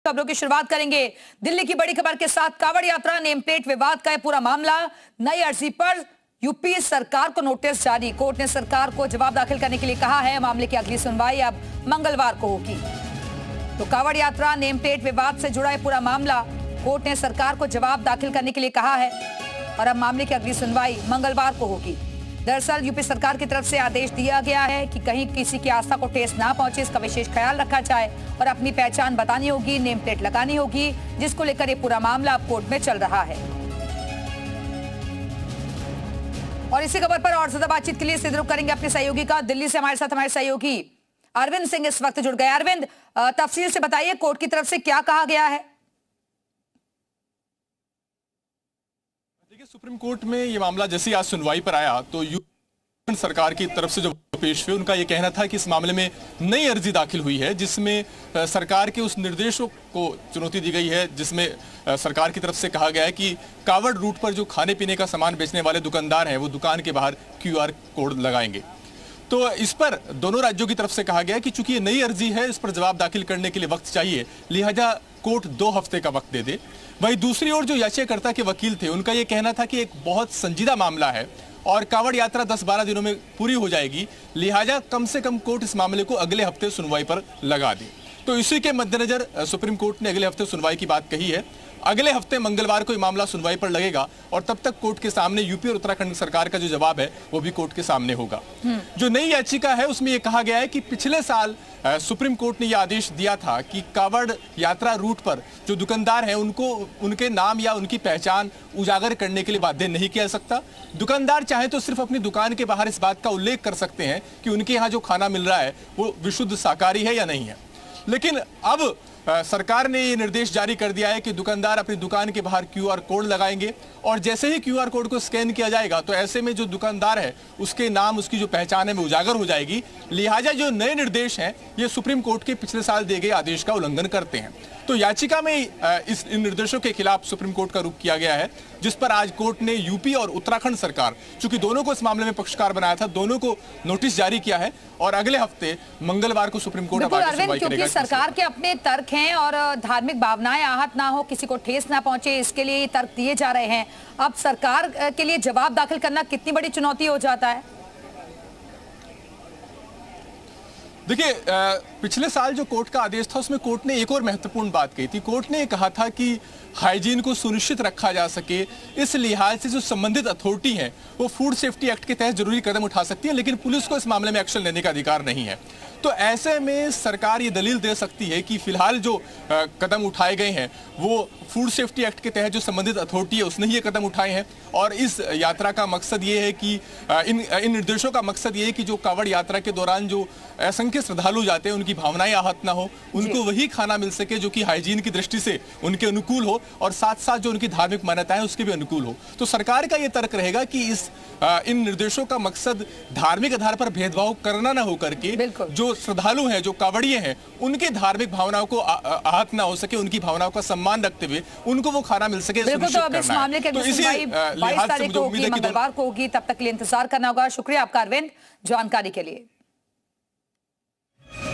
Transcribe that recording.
खबरों की शुरुआत करेंगे दिल्ली की बड़ी खबर के साथ। कांवड़ यात्रा नेम प्लेट विवाद का है पूरा मामला। नई अर्जी पर यूपी सरकार को नोटिस जारी। कोर्ट ने सरकार को जवाब दाखिल करने के लिए कहा है। मामले की अगली सुनवाई अब मंगलवार को होगी। तो कांवड़ यात्रा नेम प्लेट विवाद से जुड़ा है पूरा मामला। कोर्ट ने सरकार को जवाब दाखिल करने के लिए कहा है और अब मामले की अगली सुनवाई मंगलवार को होगी। दरअसल यूपी सरकार की तरफ से आदेश दिया गया है कि कहीं किसी की आस्था को ठेस ना पहुंचे, इसका विशेष ख्याल रखा जाए और अपनी पहचान बतानी होगी, नेम प्लेट लगानी होगी, जिसको लेकर ये पूरा मामला अब कोर्ट में चल रहा है। और इसी खबर पर और ज्यादा बातचीत के लिए सीधे रुख करेंगे अपने सहयोगी का। दिल्ली से हमारे साथ हमारे सहयोगी अरविंद सिंह इस वक्त जुड़ गए। अरविंद, तफसील से बताइए कोर्ट की तरफ से क्या कहा गया है। सुप्रीम कोर्ट में ये मामला जैसे आज सुनवाई पर आया तो यूपी सरकार की तरफ से जो पेश हुए उनका ये कहना था कि इस मामले में नई अर्जी दाखिल हुई है जिसमें सरकार के उस निर्देशों को चुनौती दी गई है, जिसमें सरकार की तरफ से कहा गया है कि कांवड़ रूट पर जो खाने पीने का सामान बेचने वाले दुकानदार हैं वो दुकान के बाहर QR कोड लगाएंगे। तो इस पर दोनों राज्यों की तरफ से कहा गया है कि चूंकि ये नई अर्जी है, इस पर जवाब दाखिल करने के लिए वक्त चाहिए, लिहाजा कोर्ट 2 हफ्ते का वक्त दे दे। वहीं दूसरी ओर जो याचिकाकर्ता के वकील थे उनका यह कहना था कि एक बहुत संजीदा मामला है और कांवड़ यात्रा 10-12 दिनों में पूरी हो जाएगी, लिहाजा कम से कम कोर्ट इस मामले को अगले हफ्ते सुनवाई पर लगा दे। तो इसी के मद्देनजर सुप्रीम कोर्ट ने अगले हफ्ते सुनवाई की बात कही है। अगले हफ्ते मंगलवार को ये मामला सुनवाई पर लगेगा और तब तक कोर्ट के सामने यूपी और उत्तराखंड सरकार का जो जवाब है वो भी कोर्ट के सामने होगा। जो नई याचिका है उसमें यह कहा गया है कि पिछले साल सुप्रीम कोर्ट ने यह आदेश दिया था कि कांवड़ यात्रा रूट पर जो दुकानदार हैं उनको उनके नाम या उनकी पहचान उजागर करने के लिए बाध्य नहीं किया जा सकता। दुकानदार चाहे तो सिर्फ अपनी दुकान के बाहर इस बात का उल्लेख कर सकते हैं कि उनके यहाँ जो खाना मिल रहा है वो विशुद्ध शाकाहारी है या नहीं है। लेकिन अब सरकार ने ये निर्देश जारी कर दिया है कि दुकानदार अपनी दुकान के बाहर QR कोड लगाएंगे और जैसे ही QR कोड को स्कैन किया जाएगा तो ऐसे में जो दुकानदार है उसके नाम, उसकी जो पहचान है वो उजागर हो जाएगी। लिहाजा जो नए निर्देश हैं ये सुप्रीम कोर्ट के पिछले साल दिए गए आदेश का उल्लंघन करते हैं। तो याचिका में इन निर्देशों के खिलाफ सुप्रीम कोर्ट का रुख किया गया है, जिस पर आज कोर्ट ने यूपी और उत्तराखंड सरकार, चूंकि दोनों को इस मामले में पक्षकार बनाया था, दोनों को नोटिस जारी किया है और अगले हफ्ते मंगलवार को सुप्रीम कोर्ट सुनवाई करेगा। सरकार के अपने तर्क हैं और धार्मिक भावनाएं आहत ना हो, किसी को ठेस ना पहुंचे, इसके लिए तर्क दिए जा रहे हैं। अब सरकार के लिए जवाब दाखिल करना कितनी बड़ी चुनौती हो जाता है। देखिए, पिछले साल जो कोर्ट का आदेश था उसमें कोर्ट ने एक और महत्वपूर्ण बात कही थी। कोर्ट ने कहा था कि हाइजीन को सुनिश्चित रखा जा सके, इस लिहाज से जो संबंधित अथॉरिटी है वो फूड सेफ्टी एक्ट के तहत जरूरी कदम उठा सकती है, लेकिन पुलिस को इस मामले में एक्शन लेने का अधिकार नहीं है। तो ऐसे में सरकार ये दलील दे सकती है कि फिलहाल जो कदम उठाए गए हैं वो फूड सेफ्टी एक्ट के तहत जो संबंधित अथॉरिटी है उसने ये कदम उठाए हैं और इस यात्रा का मकसद ये है कि इन निर्देशों का मकसद ये है कि जो कांवड़ यात्रा के दौरान जो असंख्य श्रद्धालु जाते हैं उनकी भावनाएं आहत ना हो, उनको वही खाना मिल सके जो कि हाइजीन की दृष्टि से उनके अनुकूल हो और साथ साथ जो उनकी धार्मिक मान्यताएं हैं उसके भी अनुकूल हो। तो सरकार का ये तर्क रहेगा कि इन निर्देशों का मकसद धार्मिक आधार पर भेदभाव करना ना हो करके जो श्रद्धालु हैं, जो कांवड़िए हैं, उनके धार्मिक भावनाओं को आहत ना हो सके, उनकी भावनाओं का सम्मान रखते हुए उनको वो खाना मिल सके। तो इसी लिहाज से मुझे उम्मीद है कि मंगलवार को होगी, तब तक के लिए इंतजार करना होगा। शुक्रिया आपका अरविंद जानकारी के लिए।